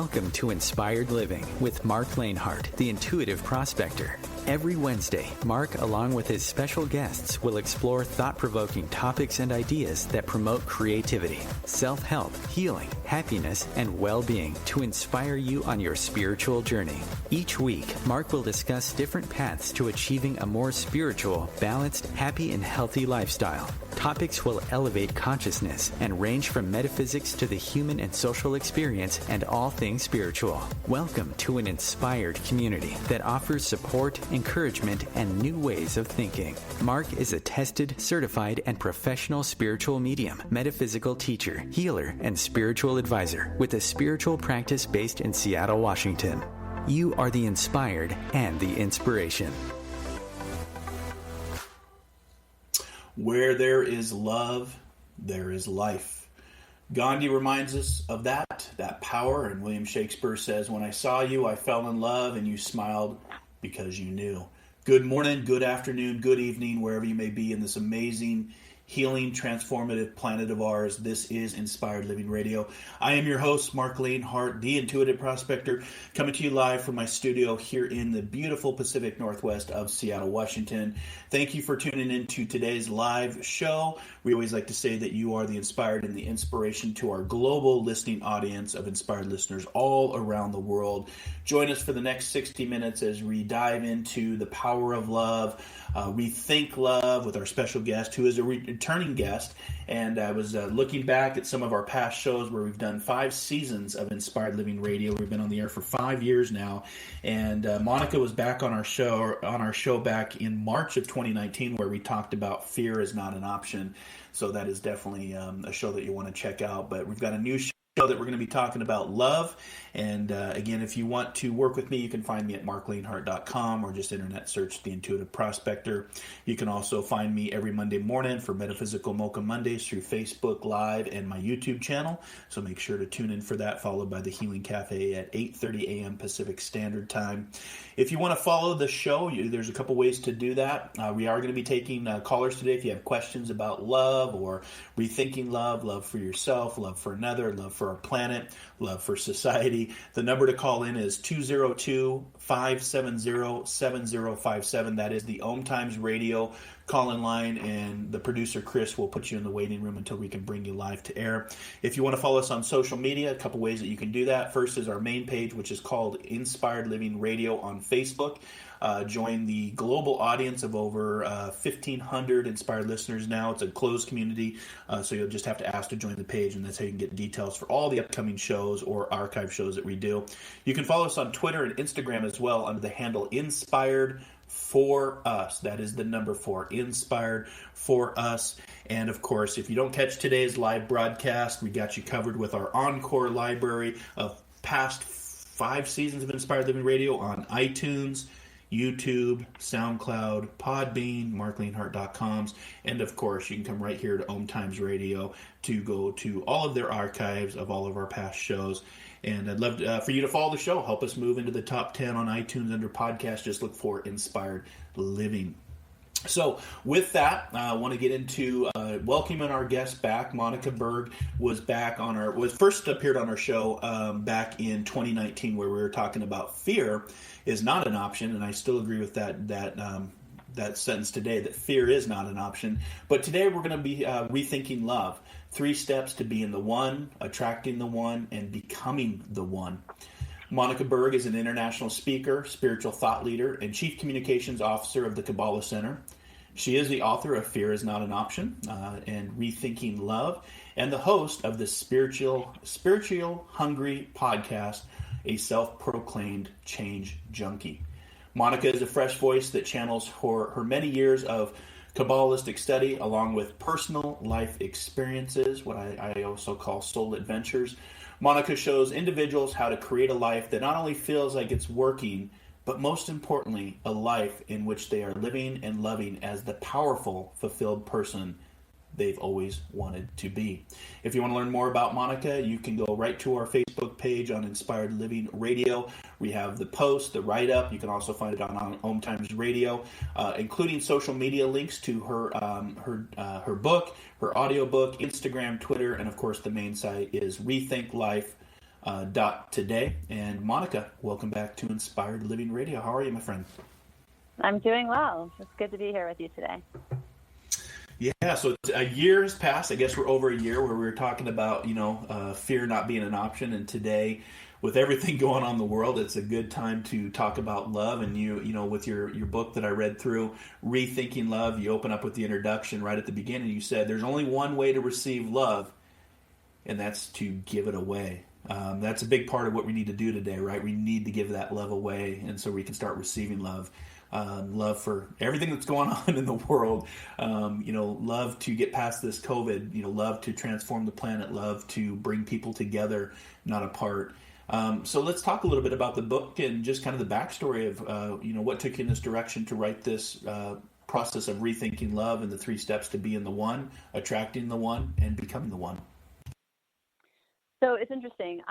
Welcome to Inspired Living with Marc Lainhart, the Intuitive Prospector. Every Wednesday, Marc, along with his special guests, will explore thought-provoking topics and ideas that promote creativity, self-help, healing, happiness, and well-being to inspire you on your spiritual journey. Each week, Marc will discuss different paths to achieving a more spiritual, balanced, happy, and healthy lifestyle. Topics will elevate consciousness and range from metaphysics to the human and social experience and all things spiritual. Welcome to an inspired community that offers support, encouragement, and new ways of thinking. Marc is a tested, certified, and professional spiritual medium, metaphysical teacher, healer, and spiritual advisor with a spiritual practice based in Seattle, Washington. You are the inspired and the inspiration. Where there is love, there is life. Gandhi reminds us of that power, and William Shakespeare says, "When I saw you, I fell in love, and you smiled because you knew." Good morning, good afternoon, good evening, wherever you may be in this amazing, healing, transformative planet of ours. This is Inspired Living Radio. I am your host, Marc Lainhart, the Intuitive Prospector, coming to you live from my studio here in the beautiful Pacific Northwest of Seattle, Washington. Thank you for tuning in to today's live show. We always like to say that you are the inspired and the inspiration to our global listening audience of inspired listeners all around the world. Join us for the next 60 minutes as we dive into the power of love, Rethink Love with our special guest, who is a returning guest. And I was looking back at some of our past shows where we've done 5 seasons of Inspired Living Radio. We've been on the air for 5 years now. And Monica was back on our show back in March of 2019, where we talked about fear is not an option. So that is definitely a show that you want to check out. But we've got a new show that we're going to be talking about love. And again, if you want to work with me, you can find me at marclainhart.com or just internet search The Intuitive Prospector. You can also find me every Monday morning for Metaphysical Mocha Mondays through Facebook Live and my YouTube channel. So make sure to tune in for that, followed by the Healing Cafe at 8:30 a.m. Pacific Standard Time. If you want to follow the show, there's a couple ways to do that. We are going to be taking callers today. If you have questions about love or rethinking love, love for yourself, love for another, love for our planet, love for society, the number to call in is 202-570-7057. That is the OMTimes radio call-in line, and the producer, Chris, will put you in the waiting room until we can bring you live to air. If you want to follow us on social media, a couple ways that you can do that. First is our main page, which is called Inspired Living Radio on Facebook. Join the global audience of over 1,500 inspired listeners now. It's a closed community, so you'll just have to ask to join the page, and that's how you can get details for all the upcoming shows or archive shows that we do. You can follow us on Twitter and Instagram as well under the handle Inspired For Us. That is the number 4, Inspired For Us. And of course, if you don't catch today's live broadcast, we got you covered with our encore library of past 5 seasons of Inspired Living Radio on iTunes, YouTube, SoundCloud, Podbean, marclainhart.com, and of course, you can come right here to OMTimes Radio to go to all of their archives of all of our past shows. And I'd love for you to follow the show. Help us move into the top 10 on iTunes under podcast. Just look for Inspired Living. So with that, I want to get into welcoming our guest back. Monica Berg was first appeared on our show back in 2019, where we were talking about fear is not an option, and I still agree with that sentence today, that fear is not an option. But today we're going to be rethinking love. 3 steps to being the one, attracting the one, and becoming the one. Monica Berg is an international speaker, spiritual thought leader, and chief communications officer of the Kabbalah Centre. She is the author of Fear is Not an Option and Rethinking Love, and the host of the Spiritual Hungry podcast, a self-proclaimed change junkie. Monica is a fresh voice that channels her many years of Kabbalistic study along with personal life experiences, what I also call soul adventures. Monica shows individuals how to create a life that not only feels like it's working, but most importantly, a life in which they are living and loving as the powerful, fulfilled person they've always wanted to be. If you want to learn more about Monica, you can go right to our Facebook page on Inspired Living Radio. We have the post, the write-up. You can also find it on OMTimes Radio, including social media links to her book, her audiobook, Instagram, Twitter, and of course the main site is Rethink Life. today. And Monica, welcome back to Inspired Living Radio. How are you, my friend? I'm doing well. It's good to be here with you today. Yeah, so a year has passed. I guess we're over a year where we were talking about, fear not being an option. And today, with everything going on in the world, it's a good time to talk about love. And with your book that I read through, Rethinking Love, you open up with the introduction right at the beginning. You said there's only one way to receive love, and that's to give it away. That's a big part of what we need to do today, right? We need to give that love away, and so we can start receiving love. Love for everything that's going on in the world, love to get past this COVID, love to transform the planet, love to bring people together, not apart. So let's talk a little bit about the book and just kind of the backstory of, what took you in this direction to write this process of rethinking love and the 3 steps to being the one, attracting the one, and becoming the one. So it's interesting.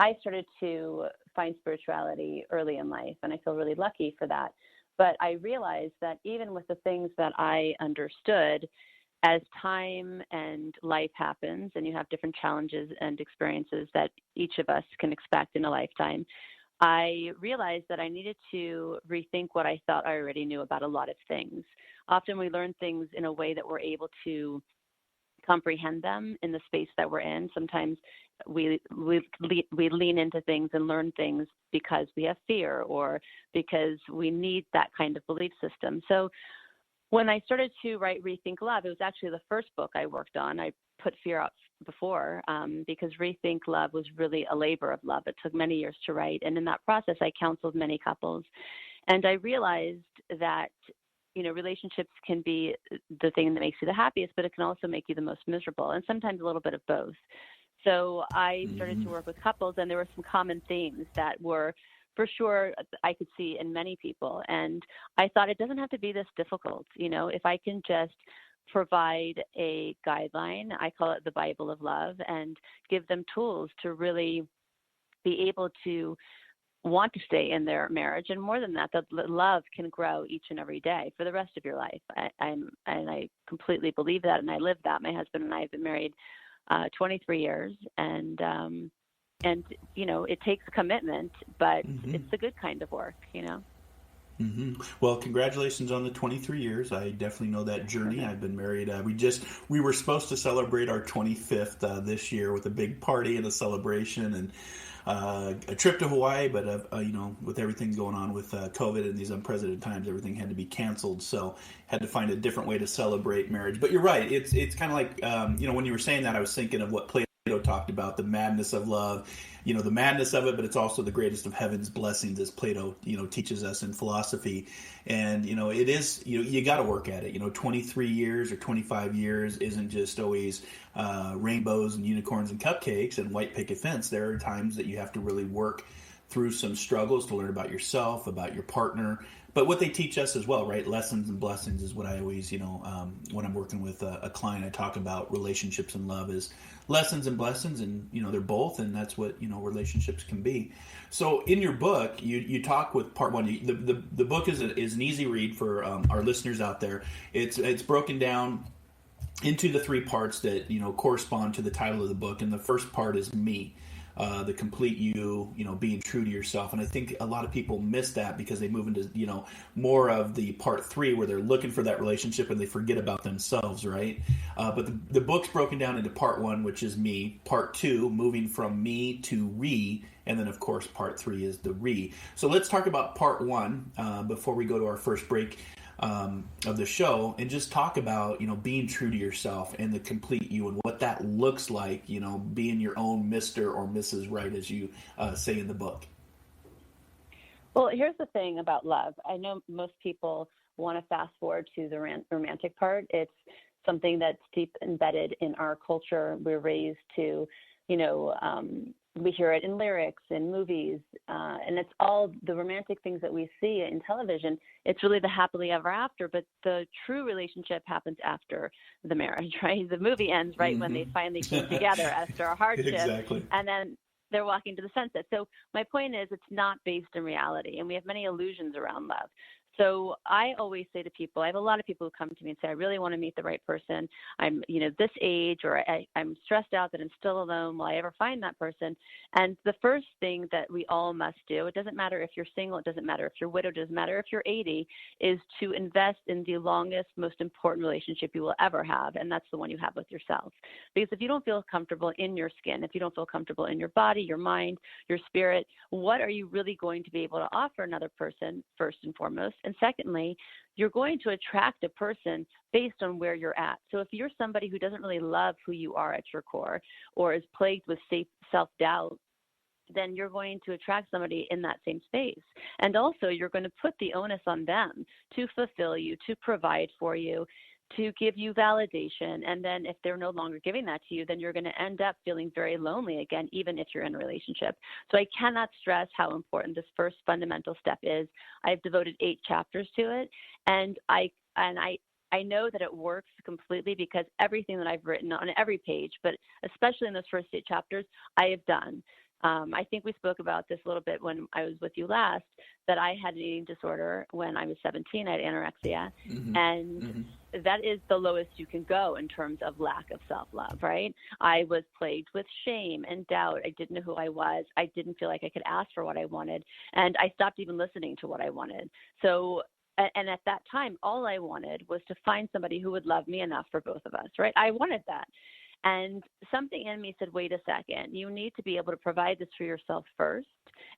I started to find spirituality early in life, and I feel really lucky for that. But I realized that even with the things that I understood, as time and life happens, and you have different challenges and experiences that each of us can expect in a lifetime, I realized that I needed to rethink what I thought I already knew about a lot of things. Often we learn things in a way that we're able to comprehend them in the space that we're in. Sometimes we lean into things and learn things because we have fear or because we need that kind of belief system. So when I started to write Rethink Love, it was actually the first book I worked on. I put fear out before because Rethink Love was really a labor of love. It took many years to write. And in that process, I counseled many couples. And I realized that relationships can be the thing that makes you the happiest, but it can also make you the most miserable, and sometimes a little bit of both. So I started to work with couples, and there were some common themes that were, for sure, I could see in many people. And I thought it doesn't have to be this difficult. If I can just provide a guideline, I call it the Bible of love, and give them tools to really be able to want to stay in their marriage, and more than that, the love can grow each and every day for the rest of your life. I completely believe that, and I live that. My husband and I have been married 23 years, and it takes commitment, but it's the good kind of work, Well, congratulations on the 23 years. I definitely know that journey. I've been married. We were supposed to celebrate our 25th this year with a big party and a celebration, and a trip to Hawaii, but with everything going on with COVID and these unprecedented times, everything had to be canceled. So had to find a different way to celebrate marriage. But you're right. It's kind of like when you were saying that, I was thinking of what Plato talked about, the madness of love. The madness of it, but it's also the greatest of heaven's blessings, as Plato teaches us in philosophy. And it is you got to work at it. 23 years or 25 years isn't just always rainbows and unicorns and cupcakes and white picket fence. There are times that you have to really work through some struggles to learn about yourself, about your partner. But what they teach us as well, right? Lessons and blessings is what I always, when I'm working with a client, I talk about relationships and love is lessons and blessings, and they're both, and that's what relationships can be. So in your book, you talk with part one. The book is an easy read for our listeners out there. It's broken down into the 3 parts that correspond to the title of the book, and the first part is me. The complete you, being true to yourself. And I think a lot of people miss that because they move into, more of the part 3 where they're looking for that relationship and they forget about themselves, right? But the book's broken down into part 1, which is me, part 2, moving from me to re, and then, of course, part 3 is the re. So let's talk about part 1 before we go to our first break of the show, and just talk about being true to yourself and the complete you, and what that looks like, being your own Mr. or Mrs. Right, as you say in the book. Well, here's the thing about love. I know most people want to fast forward to the romantic part. It's something that's deep embedded in our culture. We're raised to, we hear it in lyrics, in movies, and it's all the romantic things that we see in television. It's really the happily ever after, but the true relationship happens after the marriage, right? The movie ends right when they finally came together after a hardship, Exactly. And then they're walking to the sunset. So my point is, it's not based in reality, and we have many illusions around love. So I always say to people, I have a lot of people who come to me and say, I really want to meet the right person. I'm, this age, or I'm stressed out that I'm still alone. Will I ever find that person? And the first thing that we all must do, it doesn't matter if you're single, it doesn't matter if you're widowed, it doesn't matter if you're 80, is to invest in the longest, most important relationship you will ever have. And that's the one you have with yourself. Because if you don't feel comfortable in your skin, if you don't feel comfortable in your body, your mind, your spirit, what are you really going to be able to offer another person, first and foremost? And secondly, you're going to attract a person based on where you're at. So if you're somebody who doesn't really love who you are at your core, or is plagued with self-doubt, then you're going to attract somebody in that same space. And also, you're going to put the onus on them to fulfill you, to provide for you, to give you validation. And then if they're no longer giving that to you, then you're going to end up feeling very lonely again, even if you're in a relationship. So I cannot stress how important this first fundamental step is. I've devoted 8 chapters to it. And I know that it works completely because everything that I've written on every page, but especially in those first 8 chapters, I have done. I think we spoke about this a little bit when I was with you last, that I had an eating disorder when I was 17. I had anorexia. And that is the lowest you can go in terms of lack of self-love, right? I was plagued with shame and doubt. I didn't know who I was. I didn't feel like I could ask for what I wanted. And I stopped even listening to what I wanted. So, and at that time, all I wanted was to find somebody who would love me enough for both of us, right? I wanted that. And something in me said, wait a second, you need to be able to provide this for yourself first.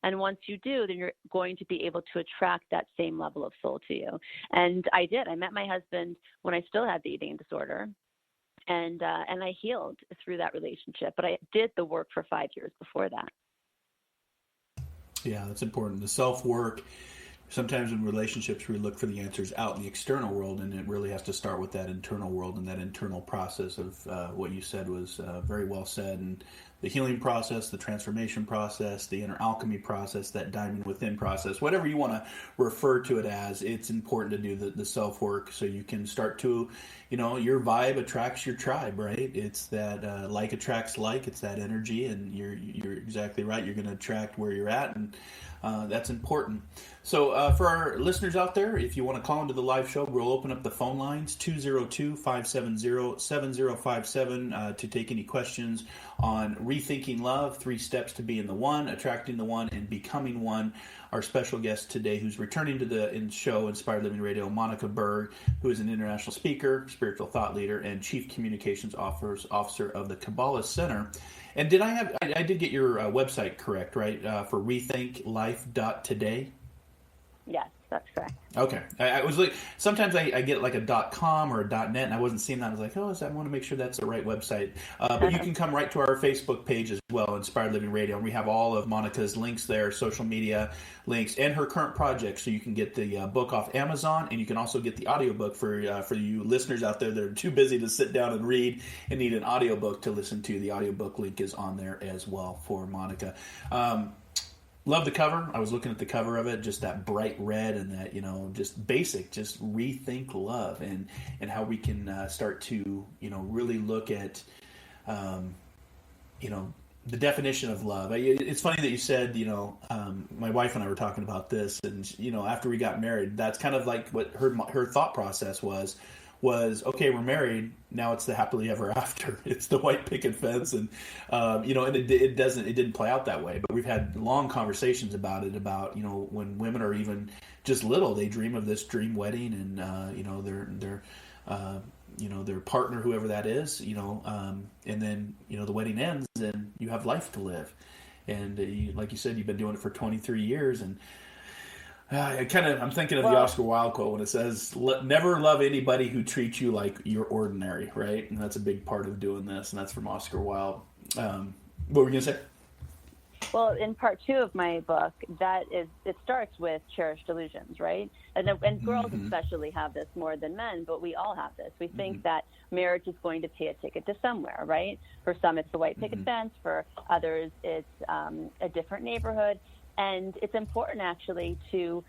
And once you do, then you're going to be able to attract that same level of soul to you. And I did. I met my husband when I still had the eating disorder. And I healed through that relationship. But I did the work for 5 years before that. Yeah, that's important. The self-work. Sometimes in relationships, we look for the answers out in the external world, and it really has to start with that internal world, and that internal process of what you said was very well said. And the healing process, the transformation process, the inner alchemy process, that diamond within process, whatever you want to refer to it as, it's important to do the self-work so you can start to, your vibe attracts your tribe, right? It's that like attracts like, it's that energy, and you're exactly right. You're going to attract where you're at, and that's important. So for our listeners out there, if you want to call into the live show, we'll open up the phone lines, 202-570-7057, to take any questions on Rethinking Love, 3 steps to being the one, attracting the one, and becoming one. Our special guest today, who's returning to the show, Inspired Living Radio, Monica Berg, who is an international speaker, spiritual thought leader, and Chief Communications Officer of the Kabbalah Centre. And I did get your website correct, right, for rethinklife.today? Yes, that's correct. Okay. I was like, sometimes I get like a .com or a .net, and I wasn't seeing that. I was like, I want to make sure that's the right website. But you can come right to our Facebook page as well, Inspired Living Radio, and we have all of Monica's links there, social media links, and her current projects. So you can get the book off Amazon, and you can also get the audiobook for you listeners out there that are too busy to sit down and read and need an audiobook to listen to. The audiobook link is on there as well for Monica. Love the cover. I was looking at the cover of it, just that bright red and that, just basic, just rethink love and how we can start to, really look at, the definition of love. It's funny that you said, my wife and I were talking about this, and, after we got married, that's kind of like what her thought process was, okay, we're married, now it's the happily ever after. It's the white picket fence, and and it didn't play out that way. But we've had long conversations about it, about when women are even just little, they dream of this dream wedding, and their partner, whoever that is, and then the wedding ends, and you have life to live, and like you said, you've been doing it for 23 years, and I'm thinking of the Oscar Wilde quote when it says, never love anybody who treats you like you're ordinary, right? And that's a big part of doing this, and that's from Oscar Wilde. What were you going to say? Well, in part 2 of my book, it starts with cherished illusions, right? And girls especially have this more than men, but we all have this. We think that marriage is going to pay a ticket to somewhere, right? For some, it's the white picket fence. For others, it's a different neighborhood. And it's important, actually, to,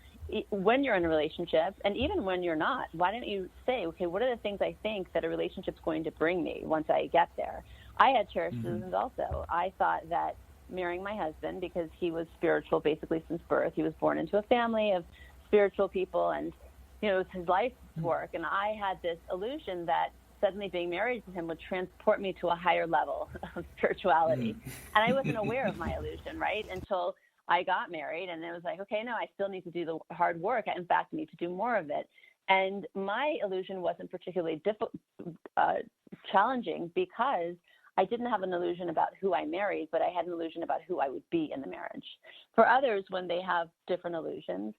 when you're in a relationship, and even when you're not, why don't you say, okay, what are the things I think that a relationship's going to bring me once I get there? I had cherished illusions also. I thought that marrying my husband, because he was spiritual basically since birth, he was born into a family of spiritual people, and it was his life's work. And I had this illusion that suddenly being married to him would transport me to a higher level of spirituality. And I wasn't aware of my illusion, right, until I got married. And it was like, okay, no, I still need to do the hard work. I, in fact, need to do more of it. And my illusion wasn't particularly challenging because I didn't have an illusion about who I married, but I had an illusion about who I would be in the marriage. For others, when they have different illusions,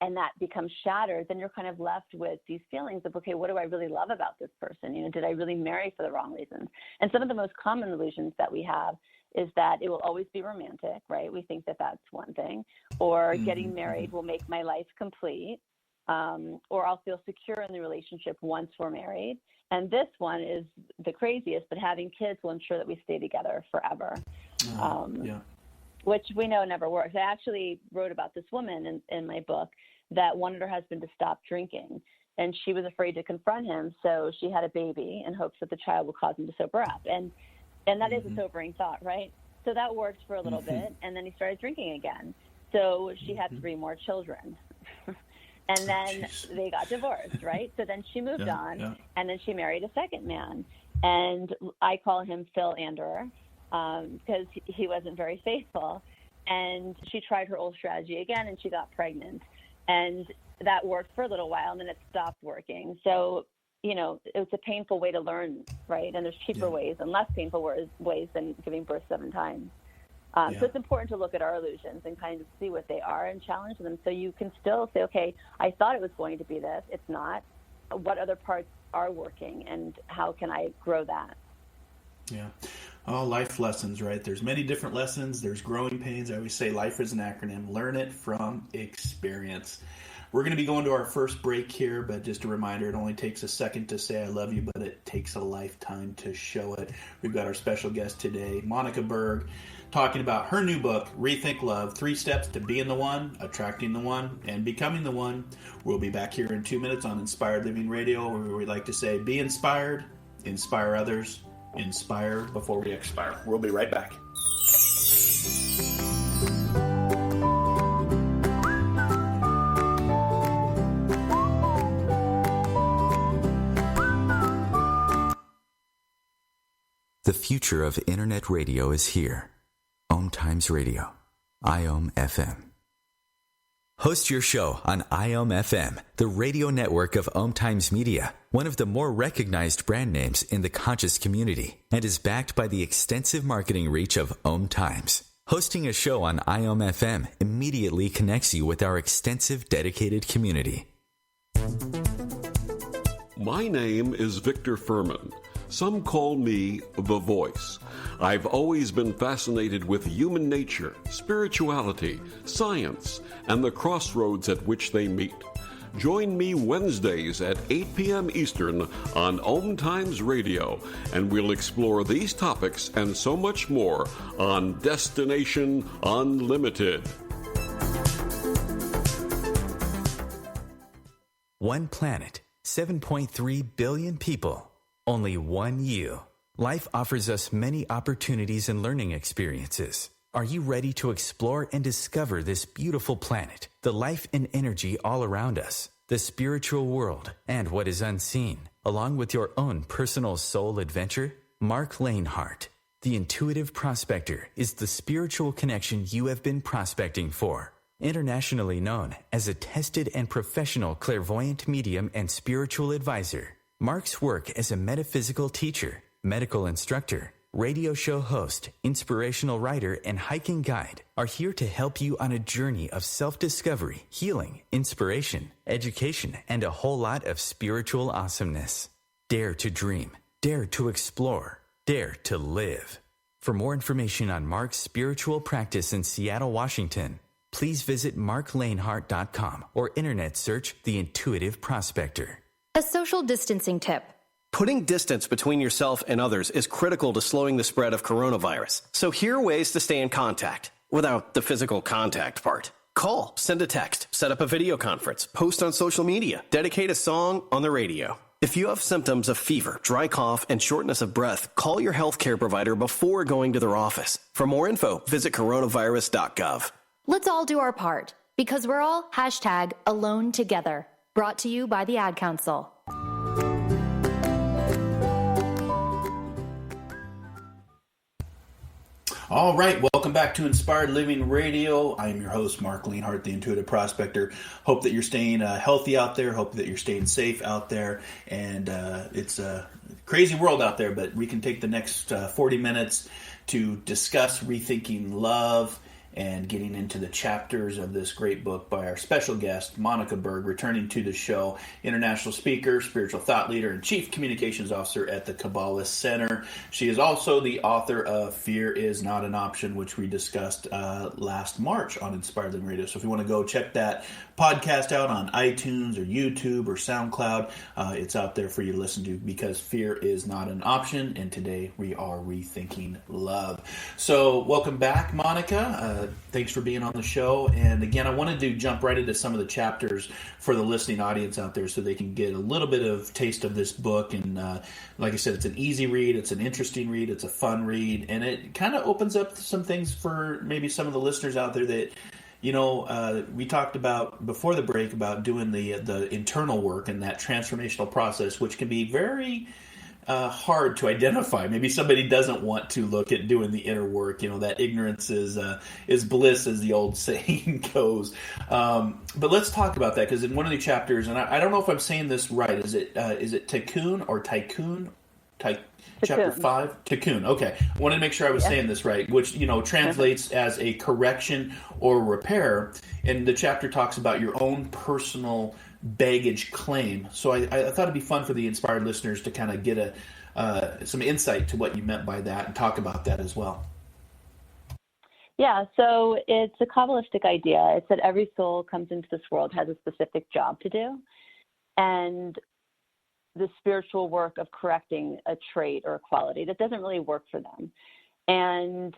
and that becomes shattered, then you're kind of left with these feelings of, okay, what do I really love about this person? Did I really marry for the wrong reasons? And some of the most common illusions that we have is that it will always be romantic, right? We think that that's one thing. Or getting married will make my life complete. Or I'll feel secure in the relationship once we're married. And this one is the craziest, but having kids will ensure that we stay together forever. Which we know never works. I actually wrote about this woman in my book that wanted her husband to stop drinking, and she was afraid to confront him, so she had a baby in hopes that the child would cause him to sober up. And that is a sobering thought, right? So that worked for a little bit, and then he started drinking again. So she had 3 more children. And then they got divorced, right? So then she moved on, and then she married a second man. And I call him Phil Anderer, because he wasn't very faithful. And she tried her old strategy again, and she got pregnant. And that worked for a little while, and then it stopped working. So, it's a painful way to learn, right? And there's cheaper ways and less painful ways than giving birth 7 times. So it's important to look at our illusions and kind of see what they are and challenge them, so you can still say, okay, I thought it was going to be this. It's not. What other parts are working, and how can I grow that? Yeah. Oh, life lessons, right? There's many different lessons. There's growing pains. I always say life is an acronym. Learn it from experience. We're going to be going to our first break here, but just a reminder, it only takes a second to say I love you, but it takes a lifetime to show it. We've got our special guest today, Monica Berg, talking about her new book, Rethink Love, 3 Steps to Being the One, Attracting the One, and Becoming the One. We'll be back here in 2 minutes on Inspired Living Radio, where we like to say, be inspired, inspire others, inspire before we expire. We'll be right back. The future of internet radio is here. OMTimes Radio, IOM FM. Host your show on IOM FM, the radio network of OMTimes Media, one of the more recognized brand names in the conscious community, and is backed by the extensive marketing reach of OMTimes. Hosting a show on IOM FM immediately connects you with our extensive dedicated community. My name is Victor Furman. Some call me The Voice. I've always been fascinated with human nature, spirituality, science, and the crossroads at which they meet. Join me Wednesdays at 8 p.m. Eastern on OMTimes Radio, and we'll explore these topics and so much more on Destination Unlimited. One planet, 7.3 billion people, only one you. Life offers us many opportunities and learning experiences. Are you ready to explore and discover this beautiful planet, the life and energy all around us, the spiritual world, and what is unseen, along with your own personal soul adventure? Marc Lainhart, the intuitive prospector, is the spiritual connection you have been prospecting for. Internationally known as a tested and professional clairvoyant medium and spiritual advisor, Marc's work as a metaphysical teacher, medical instructor, radio show host, inspirational writer, and hiking guide are here to help you on a journey of self-discovery, healing, inspiration, education, and a whole lot of spiritual awesomeness. Dare to dream. Dare to explore. Dare to live. For more information on Marc's spiritual practice in Seattle, Washington, please visit marclainhart.com or internet search The Intuitive Prospector. A social distancing tip. Putting distance between yourself and others is critical to slowing the spread of coronavirus. So here are ways to stay in contact without the physical contact part. Call, send a text, set up a video conference, post on social media, dedicate a song on the radio. If you have symptoms of fever, dry cough, and shortness of breath, call your healthcare provider before going to their office. For more info, visit coronavirus.gov. Let's all do our part. Because we're all #alone together. Brought to you by the Ad Council. All right, welcome back to Inspired Living Radio. I am your host, Marc Lainhart, the Intuitive Prospector. Hope that you're staying healthy out there. Hope that you're staying safe out there. And it's a crazy world out there, but we can take the next 40 minutes to discuss Rethinking Love and getting into the chapters of this great book by our special guest, Monica Berg, returning to the show, international speaker, spiritual thought leader, and chief communications officer at the Kabbalah Centre. She is also the author of Fear is Not an Option, which we discussed last March on Inspired Living Radio. So if you want to go check that podcast out on iTunes or YouTube or SoundCloud, it's out there for you to listen to, because fear is not an option. And today we are rethinking love. So welcome back, Monica. Thanks for being on the show. And again, I wanted to jump right into some of the chapters for the listening audience out there so they can get a little bit of taste of this book. And like I said, it's an easy read, it's an interesting read, it's a fun read, and it kind of opens up some things for maybe some of the listeners out there that, you know, we talked about before the break about doing the internal work and that transformational process, which can be very hard to identify. Maybe somebody doesn't want to look at doing the inner work. You know, that ignorance is bliss, as the old saying goes. But let's talk about that, because in one of the chapters, and I don't know if I'm saying this right. Is it Tikkun or Tycoon? Chapter 5? Tikkun. Okay. I wanted to make sure I was saying this right, which, you know, translates as a correction or repair. And the chapter talks about your own personal baggage claim. So I thought it'd be fun for the inspired listeners to kind of get some insight to what you meant by that and talk about that as well. Yeah, so it's a Kabbalistic idea. It's that every soul comes into this world, has a specific job to do, and the spiritual work of correcting a trait or a quality that doesn't really work for them. And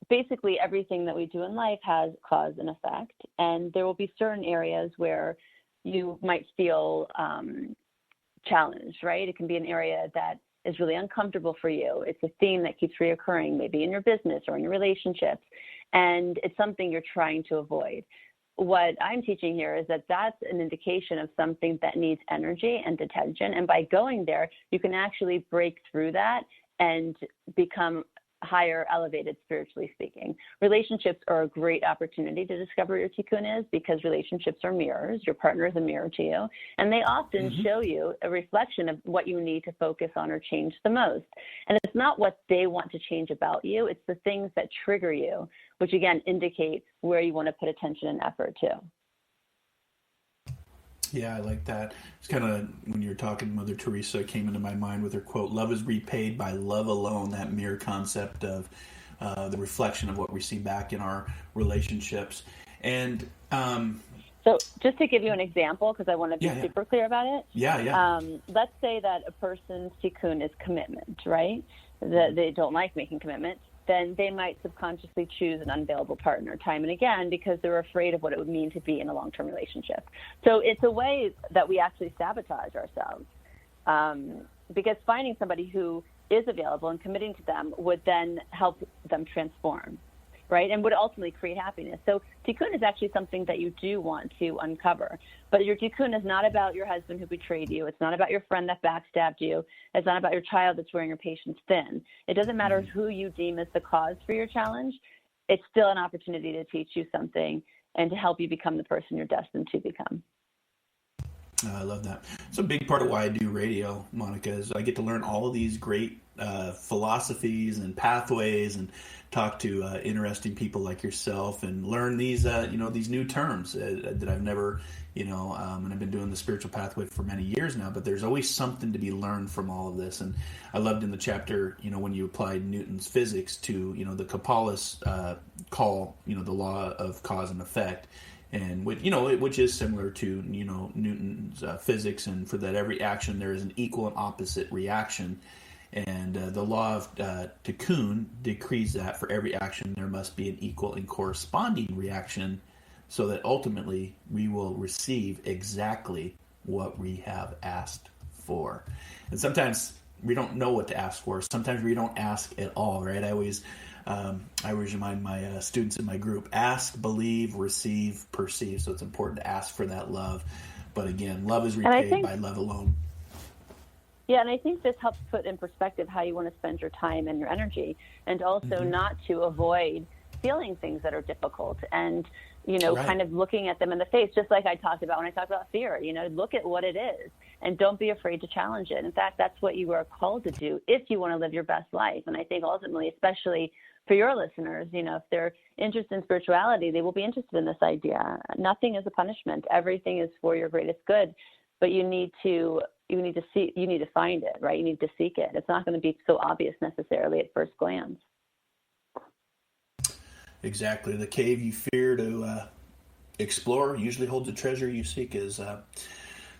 basically everything that we do in life has cause and effect, and there will be certain areas where you might feel challenged, right? It can be an area that is really uncomfortable for you. It's a theme that keeps reoccurring, maybe in your business or in your relationships, and it's something you're trying to avoid. What I'm teaching here is that that's an indication of something that needs energy and attention, and by going there, you can actually break through that and become higher elevated, spiritually speaking. Relationships are a great opportunity to discover what your tikkun is, because relationships are mirrors. Your partner is a mirror to you, and they often show you a reflection of what you need to focus on or change the most. And it's not what they want to change about you, it's the things that trigger you, which again indicate where you want to put attention and effort to. Yeah, I like that. It's kind of, when you're talking, Mother Teresa came into my mind with her quote, "Love is repaid by love alone," that mirror concept of the reflection of what we see back in our relationships. And so just to give you an example, because I want to be super clear about it. Let's say that a person's tikkun is commitment, right? That they don't like making commitments. Then they might subconsciously choose an unavailable partner time and again because they're afraid of what it would mean to be in a long-term relationship. So it's a way that we actually sabotage ourselves, because finding somebody who is available and committing to them would then help them transform, right? And would ultimately create happiness. So tikkun is actually something that you do want to uncover. But your tikkun is not about your husband who betrayed you. It's not about your friend that backstabbed you. It's not about your child that's wearing your patience thin. It doesn't matter who you deem as the cause for your challenge. It's still an opportunity to teach you something and to help you become the person you're destined to become. I love that. It's a big part of why I do radio, Monica, is I get to learn all of these great philosophies and pathways and talk to interesting people like yourself and learn these, these new terms that I've never, and I've been doing the spiritual pathway for many years now, but there's always something to be learned from all of this. And I loved in the chapter, when you applied Newton's physics to, the Kabbalists call, the law of cause and effect. And which is similar to Newton's physics, and for that every action there is an equal and opposite reaction, and the law of tikkun decrees that for every action there must be an equal and corresponding reaction, so that ultimately we will receive exactly what we have asked for. And sometimes we don't know what to ask for. Sometimes we don't ask at all, right? I always I always remind my students in my group, ask, believe, receive, perceive. So it's important to ask for that love. But again, love is repaid by love alone. Yeah, and I think this helps put in perspective how you want to spend your time and your energy, and also not to avoid feeling things that are difficult and, kind of looking at them in the face, just like I talked about when I talked about fear. Look at what it is and don't be afraid to challenge it. In fact, that's what you are called to do if you want to live your best life. And I think ultimately, especially for your listeners, if they're interested in spirituality, they will be interested in this idea. Nothing is a punishment. Everything is for your greatest good, but you need to find it, right? You need to seek it. It's not going to be so obvious necessarily at first glance. Exactly. The cave you fear to explore usually holds the treasure you seek, as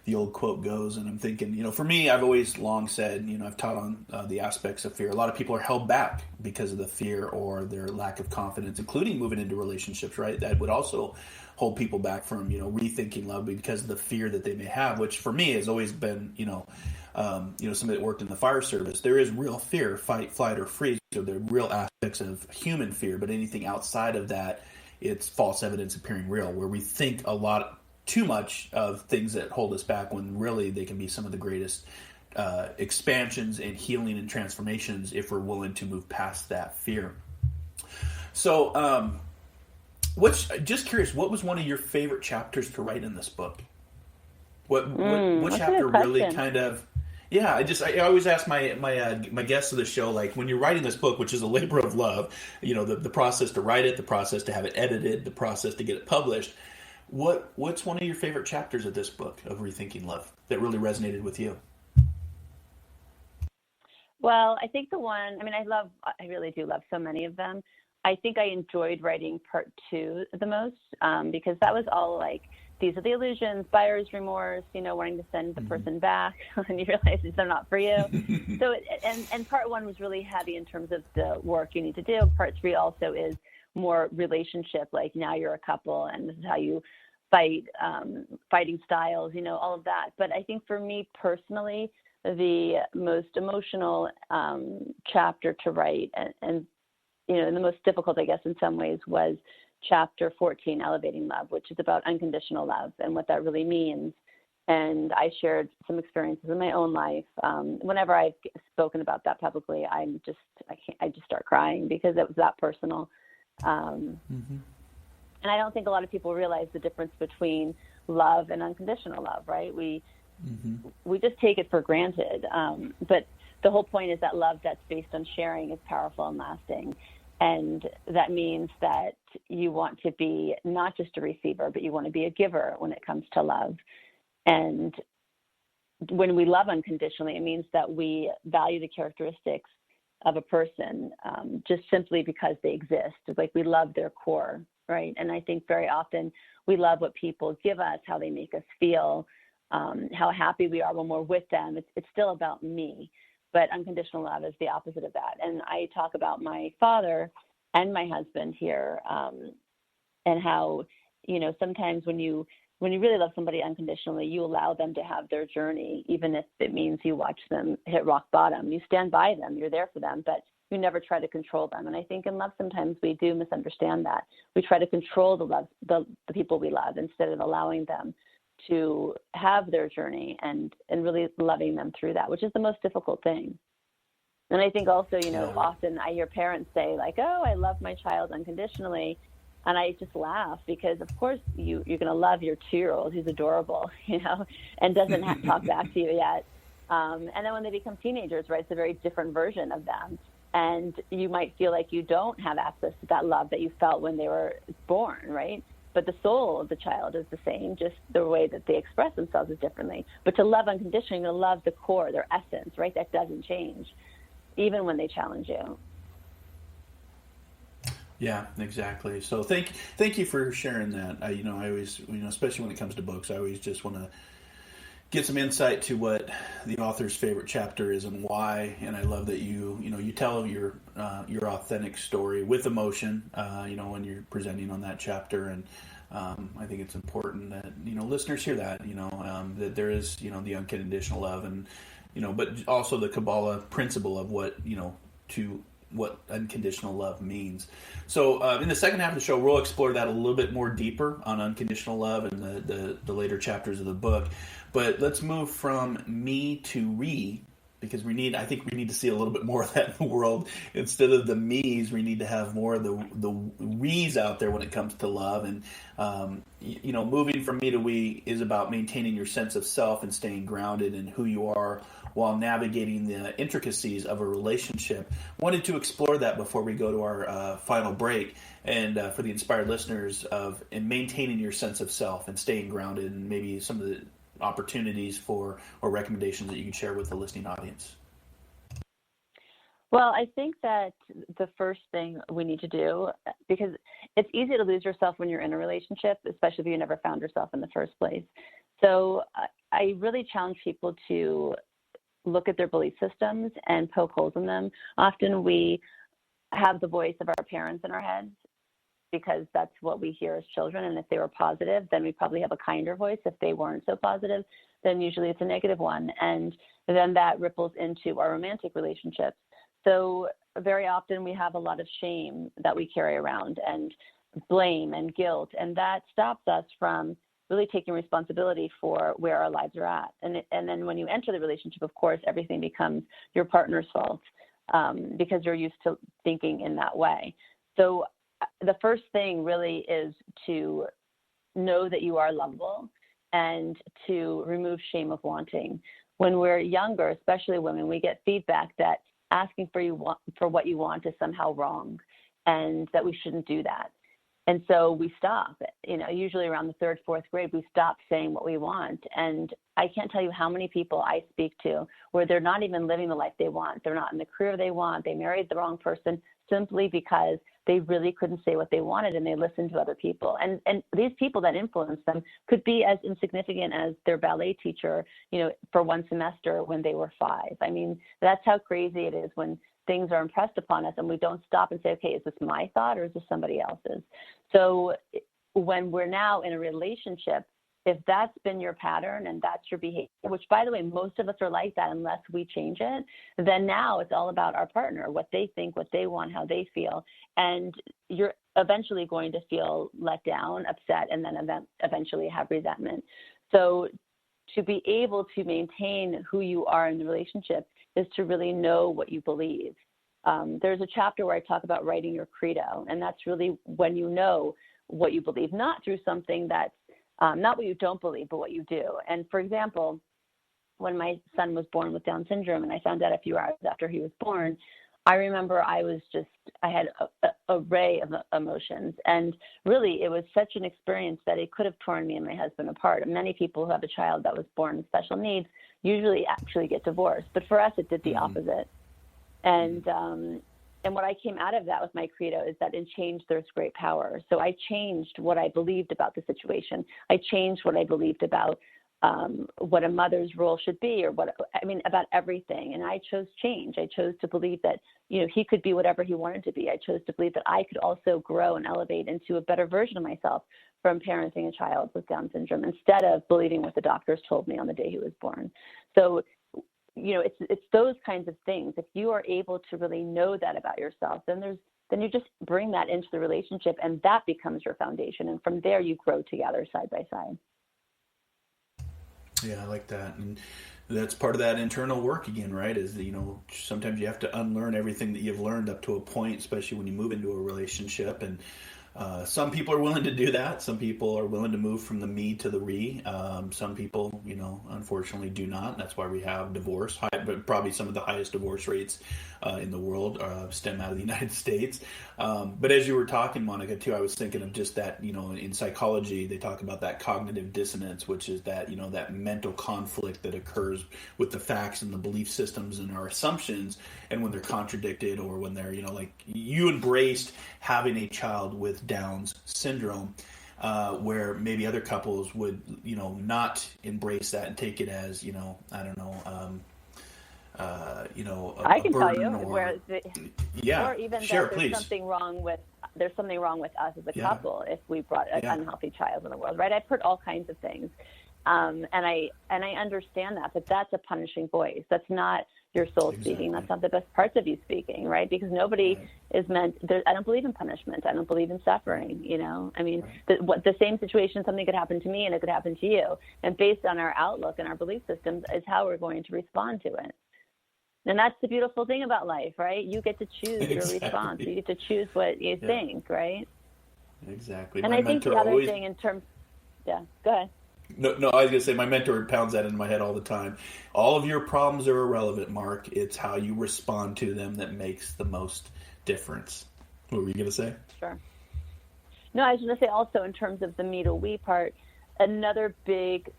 the old quote goes. And I'm thinking, for me, I've always long said, I've taught on the aspects of fear. A lot of people are held back because of the fear or their lack of confidence, including moving into relationships, right? That would also hold people back from, rethinking love because of the fear that they may have, which for me has always been, somebody that worked in the fire service. There is real fear, fight, flight, or freeze. So there are real aspects of human fear, but anything outside of that, it's false evidence appearing real, where we think too much of things that hold us back when really they can be some of the greatest expansions and healing and transformations if we're willing to move past that fear. So, just curious, what was one of your favorite chapters to write in this book? What chapter really kind of? Yeah, I always ask my guests of the show, like, when you're writing this book, which is a labor of love, the process to write it, the process to have it edited, the process to get it published. What's one of your favorite chapters of this book, of Rethinking Love, that really resonated with you? Well, I think I really do love so many of them. I think I enjoyed writing part 2 the most, because that was all like, these are the illusions, buyer's remorse, wanting to send the person back and you realize they're not for you. So, and part 1 was really heavy in terms of the work you need to do. Part 3 also is more relationship, like now you're a couple and this is how you fight, fighting styles, all of that. But I think for me personally, the most emotional chapter to write and the most difficult, I guess, in some ways, was chapter 14, Elevating Love, which is about unconditional love and what that really means. And I shared some experiences in my own life. Whenever I've spoken about that publicly, I just start crying because it was that personal. And I don't think a lot of people realize the difference between love and unconditional love, right? We just take it for granted. But the whole point is that love that's based on sharing is powerful and lasting. And that means that you want to be not just a receiver, but you want to be a giver when it comes to love. And when we love unconditionally, it means that we value the characteristics of a person just simply because they exist. It's like we love their core, right? And I think very often we love what people give us, how they make us feel, how happy we are when we're with them. It's still about me. But unconditional love is the opposite of that. And I talk about my father and my husband here, and how, sometimes when you really love somebody unconditionally, you allow them to have their journey, even if it means you watch them hit rock bottom. You stand by them, you're there for them, but you never try to control them. And I think in love, sometimes we do misunderstand that. We try to control the people we love instead of allowing them to have their journey and really loving them through that, which is the most difficult thing. And I think also, often I hear parents say like, oh, I love my child unconditionally. And I just laugh because of course you're going to love your 2-year-old who's adorable, and doesn't talk back to you yet. And then when they become teenagers, right, it's a very different version of them. And you might feel like you don't have access to that love that you felt when they were born, right? But the soul of the child is the same, just the way that they express themselves is differently. But to love unconditionally, to love the core, their essence, right? That doesn't change, even when they challenge you. Yeah, exactly. So thank you for sharing that. I always, especially when it comes to books, I always just want to get some insight to what the author's favorite chapter is and why. And I love that you tell your authentic story with emotion, when you're presenting on that chapter. And I think it's important that, listeners hear that, that there is, the unconditional love and, but also the Kabbalah principle of what, to what unconditional love means. So in the second half of the show, we'll explore that a little bit more deeper on unconditional love and the later chapters of the book. But let's move from me to re, because I think we need to see a little bit more of that in the world. Instead of the me's, we need to have more of the we's out there when it comes to love. And, moving from me to we is about maintaining your sense of self and staying grounded in who you are while navigating the intricacies of a relationship. Wanted to explore that before we go to our final break. And for the inspired listeners in maintaining your sense of self and staying grounded, and maybe some of the opportunities or recommendations that you can share with the listening audience. Well, I think that the first thing we need to do, because it's easy to lose yourself when you're in a relationship, especially if you never found yourself in the first place. So I really challenge people to look at their belief systems and poke holes in them. Often we have the voice of our parents in our heads, because that's what we hear as children. And if they were positive, then we probably have a kinder voice. If they weren't so positive, then usually it's a negative one. And then that ripples into our romantic relationships. So very often we have a lot of shame that we carry around, and blame and guilt. And that stops us from really taking responsibility for where our lives are at. And then when you enter the relationship, of course, everything becomes your partner's fault, because you're used to thinking in that way. So the first thing really is to know that you are lovable and to remove shame of wanting. When we're younger, especially women, we get feedback that asking for what you want is somehow wrong, and that we shouldn't do that. And so we stop, usually around the third, fourth grade, we stop saying what we want. And I can't tell you how many people I speak to where they're not even living the life they want. They're not in the career they want. They married the wrong person simply because they really couldn't say what they wanted, and they listened to other people. And these people that influence them could be as insignificant as their ballet teacher, for one semester when they were 5. I mean, that's how crazy it is when things are impressed upon us and we don't stop and say, okay, is this my thought or is this somebody else's? So when we're now in a relationship, if that's been your pattern and that's your behavior, which, by the way, most of us are like that unless we change it, then now it's all about our partner, what they think, what they want, how they feel. And you're eventually going to feel let down, upset, and then eventually have resentment. So to be able to maintain who you are in the relationship is to really know what you believe. There's a chapter where I talk about writing your credo, and that's really when you know what you believe, not through something that's not what you don't believe, but what you do. And for example, when my son was born with Down syndrome, and I found out a few hours after he was born, I remember I had an array of emotions. And really, it was such an experience that it could have torn me and my husband apart. Many people who have a child that was born with special needs usually actually get divorced. But for us, it did the opposite. And what I came out of that with my credo is that in change, there's great power. So I changed what I believed about the situation. I changed what I believed about what a mother's role should be, or about everything. And I chose change. I chose to believe that, he could be whatever he wanted to be. I chose to believe that I could also grow and elevate into a better version of myself from parenting a child with Down syndrome, instead of believing what the doctors told me on the day he was born. So, it's those kinds of things. If you are able to really know that about yourself, then you just bring that into the relationship, and that becomes your foundation. And from there, you grow together side by side. Yeah, I like that. And that's part of that internal work again, right? Is, sometimes you have to unlearn everything that you've learned up to a point, especially when you move into a relationship. And some people are willing to do that. Some people are willing to move from the me to the we. Some people, unfortunately do not. That's why we have divorce, but probably some of the highest divorce rates in the world stem out of the United States. But as you were talking, Monica, too, I was thinking of just that, in psychology, they talk about that cognitive dissonance, which is that, that mental conflict that occurs with the facts and the belief systems and our assumptions, and when they're contradicted, or when they're, like you embraced having a child with Down's syndrome, where maybe other couples would, not embrace that and take it as, I can tell you or even sure, that there's something wrong with us as a couple if we brought an unhealthy child in the world, right? I put all kinds of things. And I understand that, but that's a punishing voice. That's not your soul speaking. That's not the best parts of you speaking, right? Because nobody is meant. I don't believe in punishment. I don't believe in suffering. I mean, the same situation, something could happen to me, and it could happen to you. And based on our outlook and our belief systems, is how we're going to respond to it. And that's the beautiful thing about life, right? You get to choose your response. You get to choose what you think, right? Exactly. And I think the other thing in terms, go ahead. No, I was going to say, my mentor pounds that into my head all the time. All of your problems are irrelevant, Mark. It's how you respond to them that makes the most difference. What were you going to say? Sure. No, I was going to say also in terms of the me to we part, another big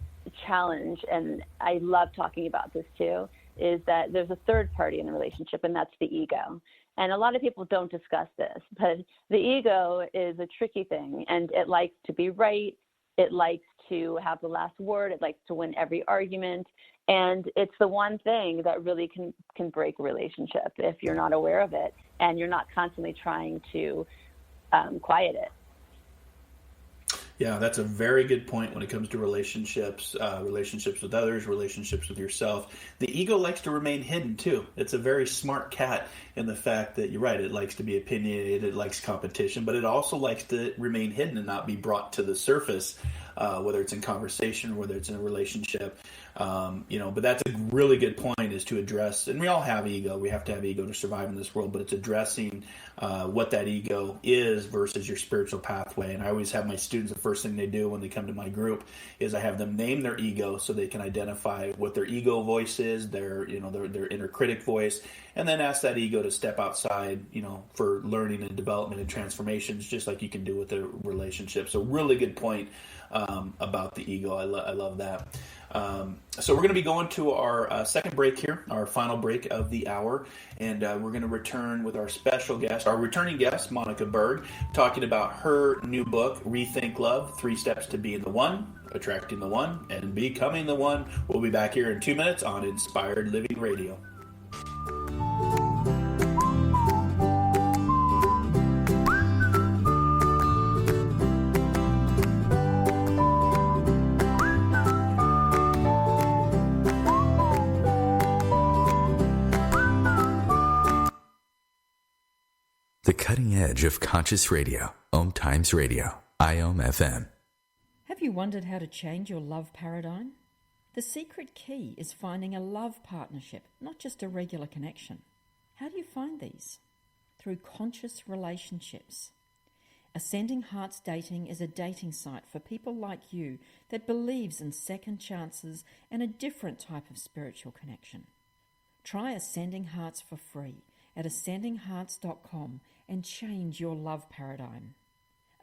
challenge, and I love talking about this too, is that there's a third party in the relationship, and that's the ego. And a lot of people don't discuss this, but the ego is a tricky thing, and it likes to be right. It likes to have the last word. It likes to win every argument. And it's the one thing that really can break a relationship if you're not aware of it and you're not constantly trying to quiet it. Yeah, that's a very good point when it comes to relationships, relationships with others, relationships with yourself. The ego likes to remain hidden, too. It's a very smart cat in the fact that, you're right, it likes to be opinionated, it likes competition, but it also likes to remain hidden and not be brought to the surface, whether it's in conversation, whether it's in a relationship. But that's a really good point, is to address, and we all have ego. We have to have ego to survive in this world, but it's addressing what that ego is versus your spiritual pathway. And I always have my students, the first thing they do when they come to my group is I have them name their ego so they can identify what their ego voice is, their inner critic voice, and then ask that ego to step outside, for learning and development and transformations, just like you can do with a relationship. So really good point about the ego. I love that. So we're going to be going to our second break here, our final break of the hour, and we're going to return with our special guest, our returning guest, Monica Berg, talking about her new book, Rethink Love, 3 Steps to Being the One, Attracting the One, and Becoming the One. We'll be back here in 2 minutes on Inspired Living Radio. The cutting edge of conscious radio, OMTimes Radio, IOM FM. Have you wondered how to change your love paradigm? The secret key is finding a love partnership, not just a regular connection. How do you find these? Through conscious relationships. Ascendinghearts Dating is a dating site for people like you that believes in second chances and a different type of spiritual connection. Try Ascendinghearts for free at ascendinghearts.com and change your love paradigm.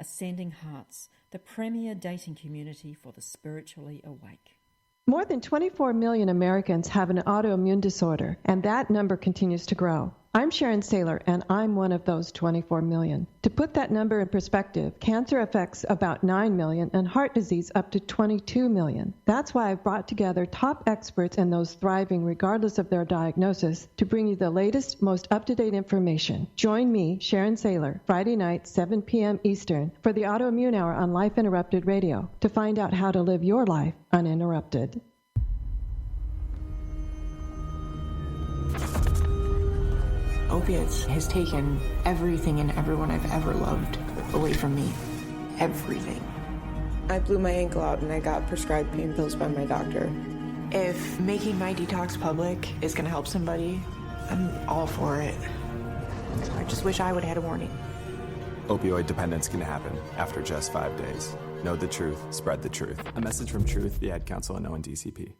Ascending Hearts, the premier dating community for the spiritually awake. More than 24 million Americans have an autoimmune disorder, and that number continues to grow. I'm Sharon Saylor, and I'm one of those 24 million. To put that number in perspective, cancer affects about 9 million and heart disease up to 22 million. That's why I've brought together top experts and those thriving regardless of their diagnosis to bring you the latest, most up-to-date information. Join me, Sharon Saylor, Friday night, 7 p.m. Eastern, for the Autoimmune Hour on Life Interrupted Radio to find out how to live your life uninterrupted. Opiates has taken everything and everyone I've ever loved away from me. Everything. I blew my ankle out and I got prescribed pain pills by my doctor. If making my detox public is going to help somebody, I'm all for it. I just wish I would have had a warning. Opioid dependence can happen after just 5 days. Know the truth, spread the truth. A message from Truth, the Ad Council, and ONDCP.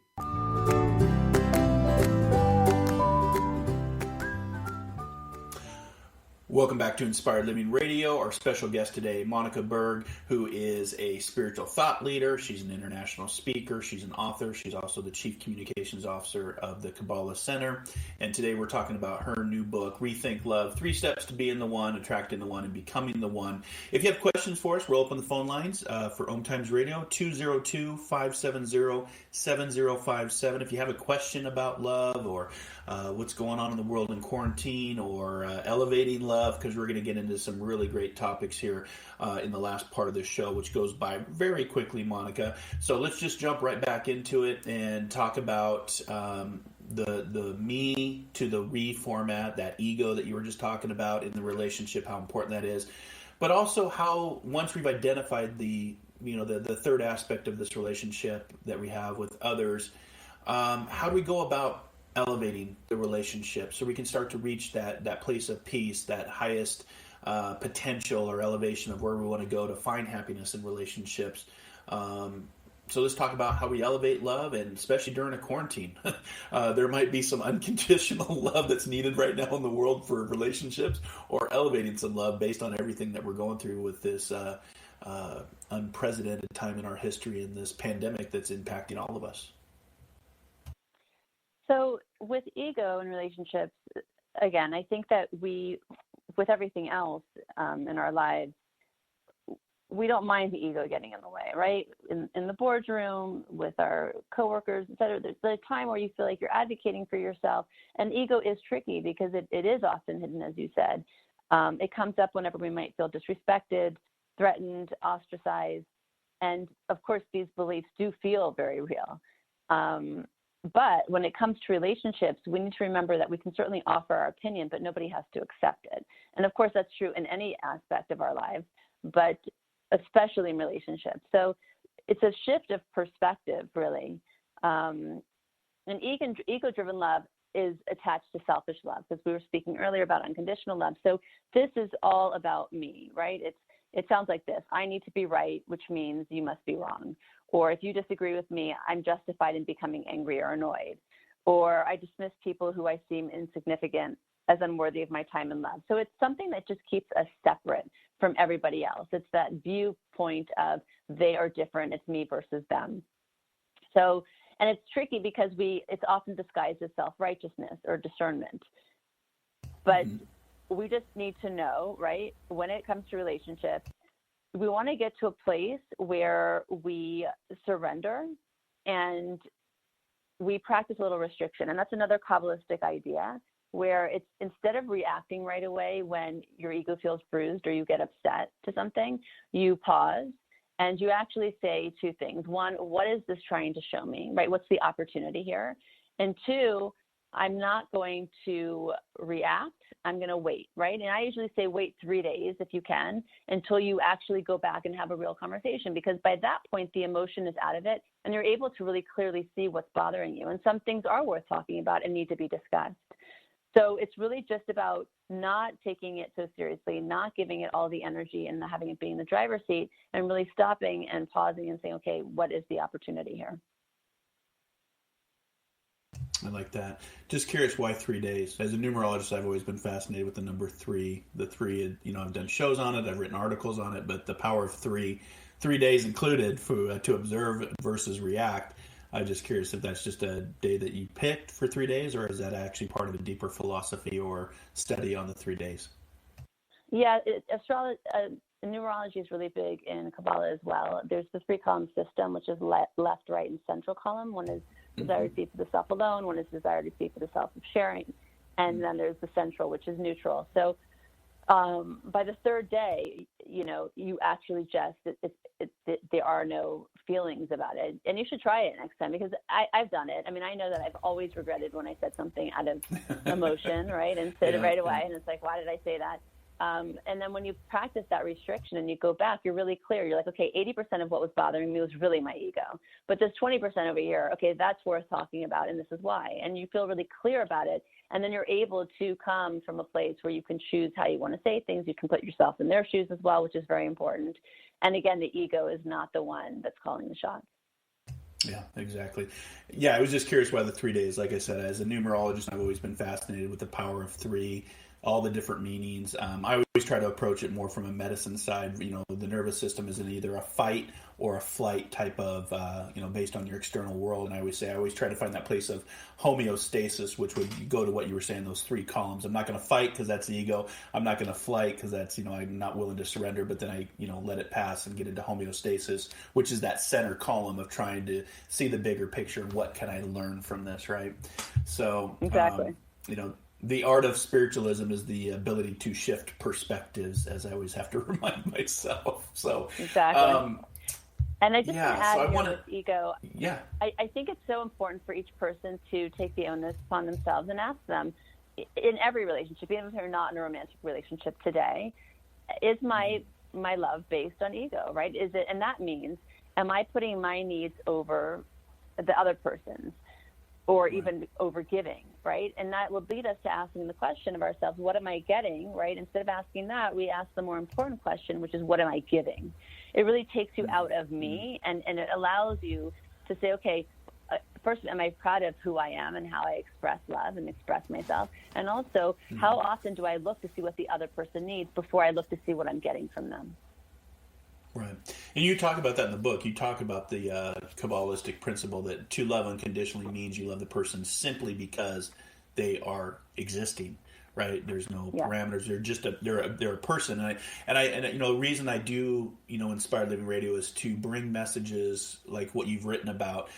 Welcome back to Inspired Living Radio. Our special guest today, Monica Berg, who is a spiritual thought leader. She's an international speaker. She's an author. She's also the Chief Communications Officer of the Kabbalah Centre. And today we're talking about her new book, Rethink Love, 3 Steps to Being the One, Attracting the One, and Becoming the One. If you have questions for us, we'll open the phone lines for OMTimes Radio, 202-570-7057. If you have a question about love or what's going on in the world in quarantine or elevating love, love, because we're going to get into some really great topics here in the last part of this show, which goes by very quickly, Monica. So let's just jump right back into it and talk about the me to the re format, that ego that you were just talking about in the relationship, how important that is. But also how, once we've identified the third aspect of this relationship that we have with others, how do we go about elevating the relationship so we can start to reach that place of peace, that highest potential or elevation of where we want to go to find happiness in relationships. So let's talk about how we elevate love, and especially during a quarantine. There might be some unconditional love that's needed right now in the world for relationships, or elevating some love based on everything that we're going through with this unprecedented time in our history and this pandemic that's impacting all of us. So with ego in relationships, again, I think that with everything else in our lives, we don't mind the ego getting in the way, right? In the boardroom, with our coworkers, et cetera, there's a time where you feel like you're advocating for yourself, and ego is tricky because it is often hidden, as you said. It comes up whenever we might feel disrespected, threatened, ostracized, and of course, these beliefs do feel very real. But when it comes to relationships, we need to remember that we can certainly offer our opinion, but nobody has to accept it. And of course, that's true in any aspect of our lives, but especially in relationships. So it's a shift of perspective, really. And ego-driven love is attached to selfish love, because we were speaking earlier about unconditional love. So this is all about me, right? It sounds like this: I need to be right, which means you must be wrong. Or if you disagree with me, I'm justified in becoming angry or annoyed. Or I dismiss people who I seem insignificant as unworthy of my time and love. So it's something that just keeps us separate from everybody else. It's that viewpoint of they are different, it's me versus them. So, and it's tricky because it's often disguised as self-righteousness or discernment. But we just need to know, right, when it comes to relationships, we want to get to a place where we surrender and we practice a little restriction. And that's another Kabbalistic idea, where it's, instead of reacting right away when your ego feels bruised or you get upset to something, you pause and you actually say two things. One, what is this trying to show me, right? What's the opportunity here? And two, I'm not going to react. I'm going to wait, right? And I usually say wait 3 days if you can, until you actually go back and have a real conversation, because by that point, the emotion is out of it and you're able to really clearly see what's bothering you. And some things are worth talking about and need to be discussed. So it's really just about not taking it so seriously, not giving it all the energy and having it be in the driver's seat, and really stopping and pausing and saying, okay, what is the opportunity here? I like that. Just curious, why 3 days? As a numerologist, I've always been fascinated with the number 3. The 3, I've done shows on it, I've written articles on it, but the power of 3 days included to observe versus react. I'm just curious if that's just a day that you picked for 3 days, or is that actually part of a deeper philosophy or study on the 3 days? Yeah, numerology is really big in Kabbalah as well. There's the 3-column system, which is left, right, and central column. One is desire to see for the self alone, one is desire to see for the self of sharing, and then there's the central, which is neutral. So by the third day, you actually just, there are no feelings about it. And you should try it next time, because I've done it. I mean, I know that I've always regretted when I said something out of emotion, right? And said it right away. And it's like, why did I say that? And then when you practice that restriction and you go back, you're really clear. You're like, okay, 80% of what was bothering me was really my ego. But this 20% over here, okay, that's worth talking about, and this is why. And you feel really clear about it. And then you're able to come from a place where you can choose how you want to say things. You can put yourself in their shoes as well, which is very important. And again, the ego is not the one that's calling the shots. Yeah, exactly. Yeah, I was just curious why the 3 days. Like I said, as a numerologist, I've always been fascinated with the power of 3, all the different meanings. I always try to approach it more from a medicine side. The nervous system is in either a fight or a flight type of, based on your external world. And I always try to find that place of homeostasis, which would go to what you were saying, those 3 columns. I'm not going to fight because that's the ego. I'm not going to flight because that's, I'm not willing to surrender, but then I, let it pass and get into homeostasis, which is that center column of trying to see the bigger picture and what can I learn from this, right? So, exactly. the art of spiritualism is the ability to shift perspectives, as I always have to remind myself. So exactly. And I just want to add with ego. Yeah. I think it's so important for each person to take the onus upon themselves and ask them in every relationship, even if they're not in a romantic relationship today, is my love based on ego, right? Is it, and that means, am I putting my needs over the other person's, or even over giving, right? And that would lead us to asking the question of ourselves, what am I getting, right? Instead of asking that, we ask the more important question, which is, what am I giving? It really takes you out of me, and it allows you to say, okay, first, am I proud of who I am and how I express love and express myself? And also, how often do I look to see what the other person needs before I look to see what I'm getting from them? Right. And you talk about that in the book. You talk about the Kabbalistic principle that to love unconditionally means you love the person simply because they are existing, right? There's no parameters. They're just they're a person. And you know, the reason I do, you know, Inspired Living Radio is to bring messages like what you've written about,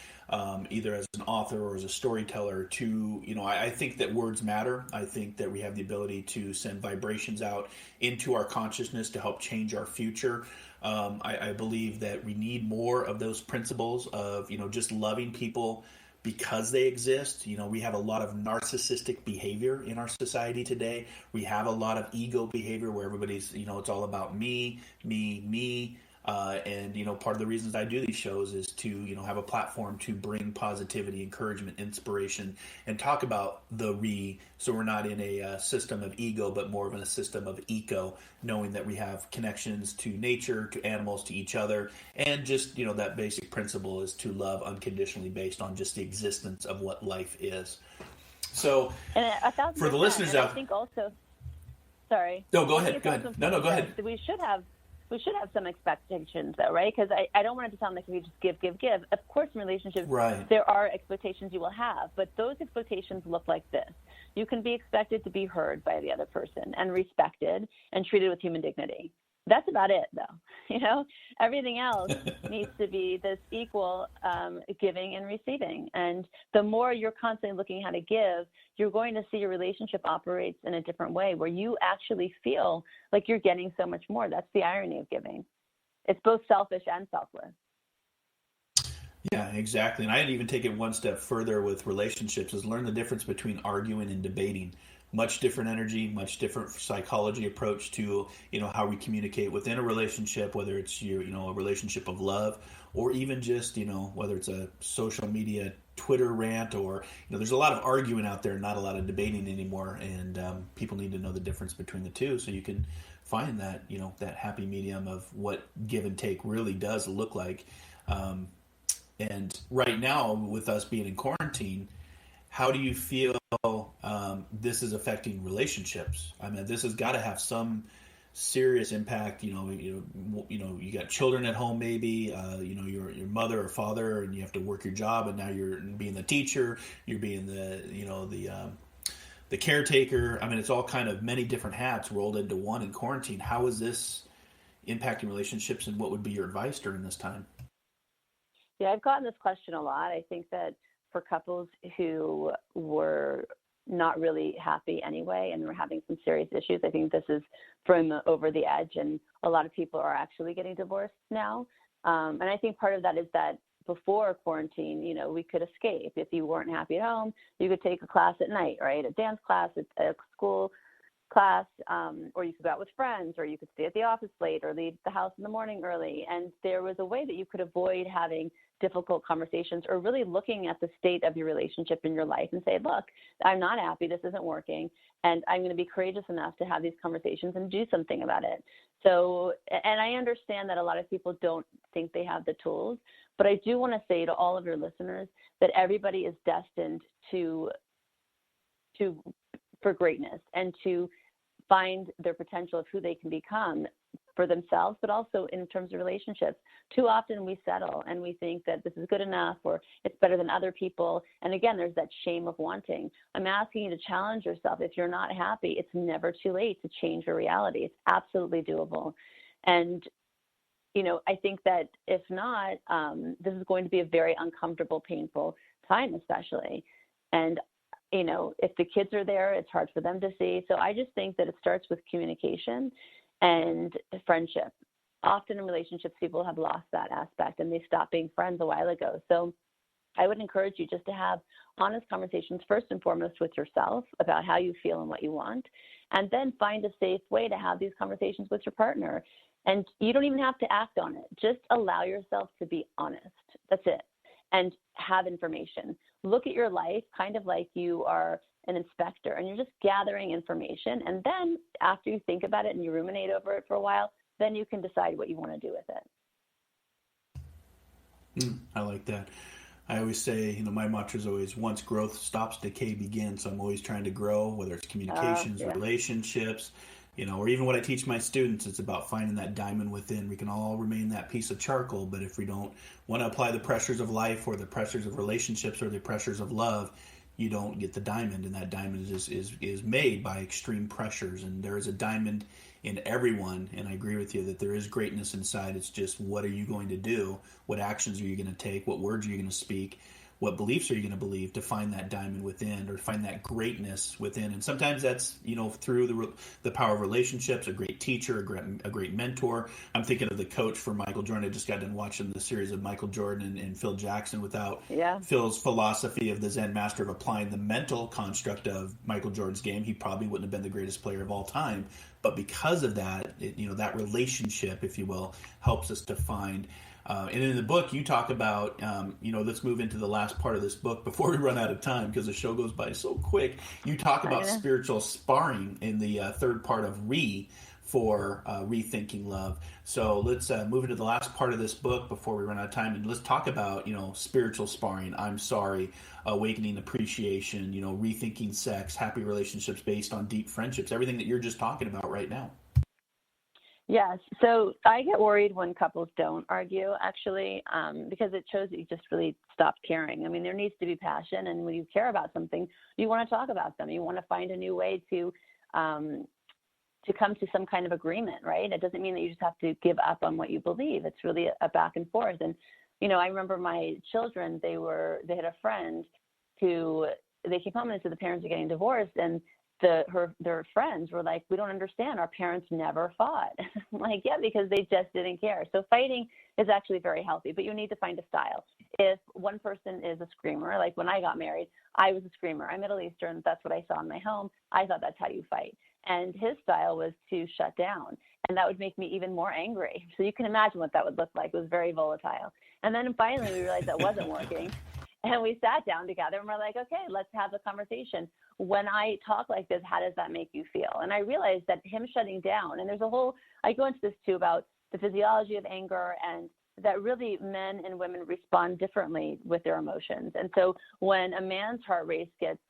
either as an author or as a storyteller, to, you know, I think that words matter. I think that we have the ability to send vibrations out into our consciousness to help change our future. I believe that we need more of those principles of, you know, just loving people because they exist. You know, we have a lot of narcissistic behavior in our society today. We have a lot of ego behavior where everybody's, you know, it's all about me. And, you know, part of the reasons I do these shows is to, you know, have a platform to bring positivity, encouragement, inspiration, and talk about so we're not in a system of ego, but more of in a system of eco, knowing that we have connections to nature, to animals, to each other, and just, you know, that basic principle is to love unconditionally based on just the existence of what life is. So, for the listeners out, I think also, sorry. No, go ahead. Go ahead. No, go ahead. We should have some expectations, though, right? Because I don't want it to sound like we just give. Of course, in relationships, there are expectations you will have, but those expectations look like this. You can be expected to be heard by the other person and respected and treated with human dignity. That's about it, though. You know, everything else needs to be this equal giving and receiving. And the more you're constantly looking how to give, you're going to see your relationship operates in a different way where you actually feel like you're getting so much more. That's the irony of giving. It's both selfish and selfless. Yeah, exactly. And I'd even take it one step further with relationships, is learn the difference between arguing and debating. Much different energy, much different psychology approach to, you know, how we communicate within a relationship, whether it's a relationship of love, or even just, you know, whether it's a social media Twitter rant, or, you know, there's a lot of arguing out there, not a lot of debating anymore, and people need to know the difference between the two, so you can find that, you know, that happy medium of what give and take really does look like. And right now, with us being in quarantine, how do you feel this is affecting relationships? I mean, this has got to have some serious impact. You know, you got children at home, maybe. You know, your mother or father, and you have to work your job, and now you're being the teacher, you're being the caretaker. I mean, it's all kind of many different hats rolled into one in quarantine. How is this impacting relationships, and what would be your advice during this time? Yeah, I've gotten this question a lot. I think that for couples who were not really happy anyway and were having some serious issues, I think this is throwing them over the edge, and a lot of people are actually getting divorced now. And I think part of that is that before quarantine, you know, we could escape. If you weren't happy at home, you could take a class at night, right? A dance class, a school class, or you could go out with friends, or you could stay at the office late, or leave the house in the morning early. And there was a way that you could avoid having difficult conversations, or really looking at the state of your relationship in your life and say, look, I'm not happy, this isn't working, and I'm going to be courageous enough to have these conversations and do something about it. So, and I understand that a lot of people don't think they have the tools, but I do want to say to all of your listeners that everybody is destined for greatness and to find their potential of who they can become for themselves, but also in terms of relationships. Too often we settle and we think that this is good enough, or it's better than other people. And again, there's that shame of wanting. I'm asking you to challenge yourself. If you're not happy, it's never too late to change your reality. It's absolutely doable. And, you know, I think that if not, this is going to be a very uncomfortable, painful time, especially. And if the kids are there, it's hard for them to see. So I just think that it starts with communication and friendship. Often in relationships, people have lost that aspect and they stopped being friends a while ago. So I would encourage you just to have honest conversations first and foremost with yourself about how you feel and what you want, and then find a safe way to have these conversations with your partner. And you don't even have to act on it. Just allow yourself to be honest. That's it. And have information. Look at your life kind of like you are an inspector and you're just gathering information. And then after you think about it and you ruminate over it for a while, then you can decide what you want to do with it. I like that. I always say, my mantra is always, once growth stops, decay begins. So I'm always trying to grow, whether it's communications, relationships, or even what I teach my students, it's about finding that diamond within. We can all remain that piece of charcoal, but if we don't want to apply the pressures of life or the pressures of relationships or the pressures of love, you don't get the diamond, and that diamond is made by extreme pressures. And there is a diamond in everyone, and I agree with you that there is greatness inside. It's just, what are you going to do? What actions are you going to take? What words are you going to speak? What beliefs are you going to believe to find that diamond within, or find that greatness within? And sometimes that's, through the power of relationships, a great teacher, a great mentor. I'm thinking of the coach for Michael Jordan. I just got done watching the series of Michael Jordan and Phil Jackson. Without Phil's philosophy of the Zen master of applying the mental construct of Michael Jordan's game, he probably wouldn't have been the greatest player of all time. But because of that, that relationship, if you will, helps us to find. And in the book, you talk about, let's move into the last part of this book before we run out of time, because the show goes by so quick. You talk about spiritual sparring in the third part of for Rethinking Love. So let's move into the last part of this book before we run out of time, and let's talk about, spiritual sparring, I'm sorry, awakening appreciation, rethinking sex, happy relationships based on deep friendships, everything that you're just talking about right now. Yes. So I get worried when couples don't argue, actually, because it shows that you just really stopped caring. I mean, there needs to be passion. And when you care about something, you want to talk about them. You want to find a new way to come to some kind of agreement, right? It doesn't mean that you just have to give up on what you believe. It's really a back and forth. And, I remember my children, they had a friend who, they came home and said the parents are getting divorced, and their friends were like, we don't understand. Our parents never fought. I'm like, yeah, because they just didn't care. So fighting is actually very healthy, but you need to find a style. If one person is a screamer, like when I got married, I was a screamer. I'm Middle Eastern. That's what I saw in my home. I thought that's how you fight. And his style was to shut down. And that would make me even more angry. So you can imagine what that would look like. It was very volatile. And then finally we realized that wasn't working. And we sat down together and we're like, okay, let's have a conversation. When I talk like this, how does that make you feel? And I realized that him shutting down, and there's I go into this too about the physiology of anger, and that really men and women respond differently with their emotions. And so when a man's heart rate gets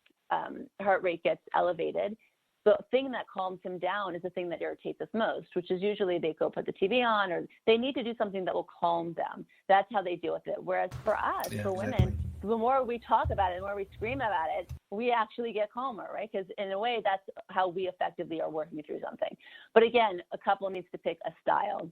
elevated, the thing that calms him down is the thing that irritates us most, which is usually they go put the TV on, or they need to do something that will calm them. That's how they deal with it. Whereas for us, women, the more we talk about it, the more we scream about it, we actually get calmer, right? Because in a way, that's how we effectively are working through something. But again, a couple needs to pick a style.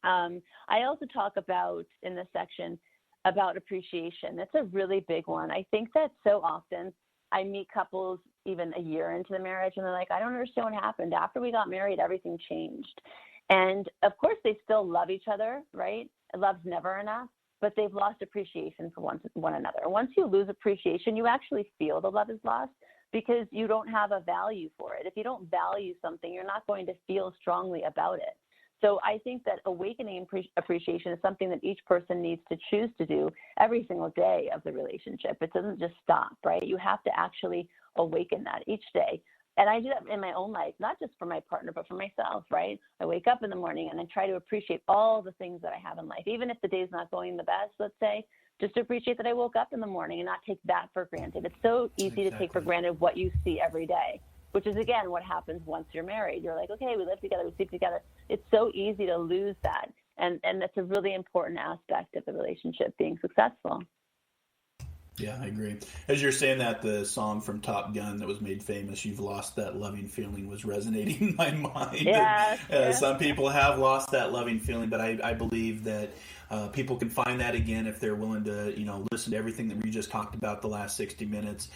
I also talk about in this section about appreciation. That's a really big one. I think that so often I meet couples even a year into the marriage, and they're like, I don't understand what happened. After we got married, everything changed. And of course, they still love each other, right? Love's never enough, but they've lost appreciation for one another. Once you lose appreciation, you actually feel the love is lost because you don't have a value for it. If you don't value something, you're not going to feel strongly about it. So I think that awakening appreciation is something that each person needs to choose to do every single day of the relationship. It doesn't just stop, right? You have to actually awaken that each day. And I do that in my own life, not just for my partner, but for myself, right? I wake up in the morning and I try to appreciate all the things that I have in life. Even if the day's not going the best, let's say, just to appreciate that I woke up in the morning and not take that for granted. It's so easy to take for granted what you see every day, which is, again, what happens once you're married. You're like, okay, we live together, we sleep together. It's so easy to lose that. And that's a really important aspect of the relationship being successful. Yeah, I agree. As you're saying that, the song from Top Gun that was made famous, You've Lost That Loving Feeling, was resonating in my mind. Yeah, Some people have lost that loving feeling, but I believe that People can find that again if they're willing to, listen to everything that we just talked about the last 60 minutes.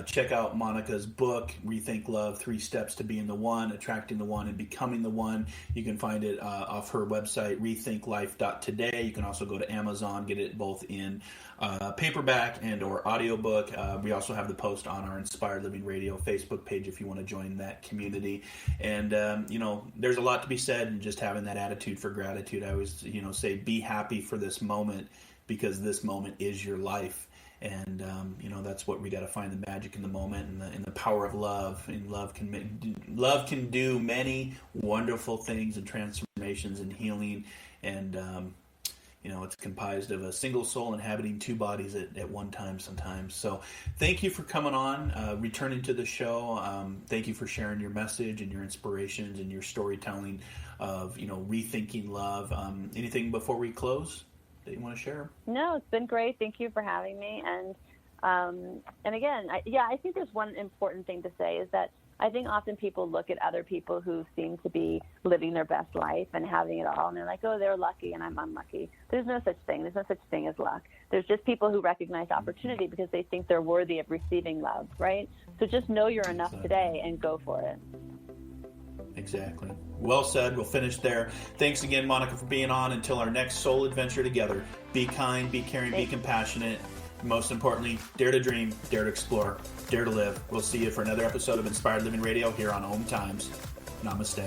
Check out Monica's book, Rethink Love, 3 Steps to Being the One, Attracting the One, and Becoming the One. You can find it off her website, rethinklife.today. You can also go to Amazon, get it both in paperback and or audiobook. We also have the post on our Inspired Living Radio Facebook page if you want to join that community. And, there's a lot to be said in just having that attitude for gratitude. I always, say be happy for this moment, because this moment is your life. And, that's what we got to find, the magic in the moment and the power of love. And love can do many wonderful things and transformations and healing. And, it's comprised of a single soul inhabiting 2 bodies at one time sometimes. So thank you for coming on, returning to the show. Thank you for sharing your message and your inspirations and your storytelling of, rethinking love. Anything before we close that you want to share? No, it's been great. Thank you for having me. And again, I think there's one important thing to say is that I think often people look at other people who seem to be living their best life and having it all, and they're like, oh, they're lucky and I'm unlucky. There's no such thing. There's no such thing as luck. There's just people who recognize opportunity because they think they're worthy of receiving love, right? So just know you're enough today and go for it. Exactly. Well said. We'll finish there. Thanks again, Monica, for being on. Until our next soul adventure together, be kind, be caring, be compassionate. Most importantly, dare to dream, dare to explore, dare to live. We'll see you for another episode of Inspired Living Radio here on OMTimes. Namaste.